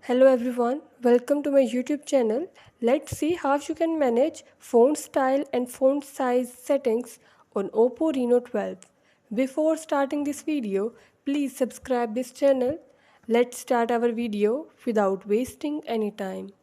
Hello everyone, welcome to my YouTube channel. Let's see how you can manage font style and font size settings on Oppo Reno 12. Before starting this video, please subscribe this channel. Let's start our video without wasting any time.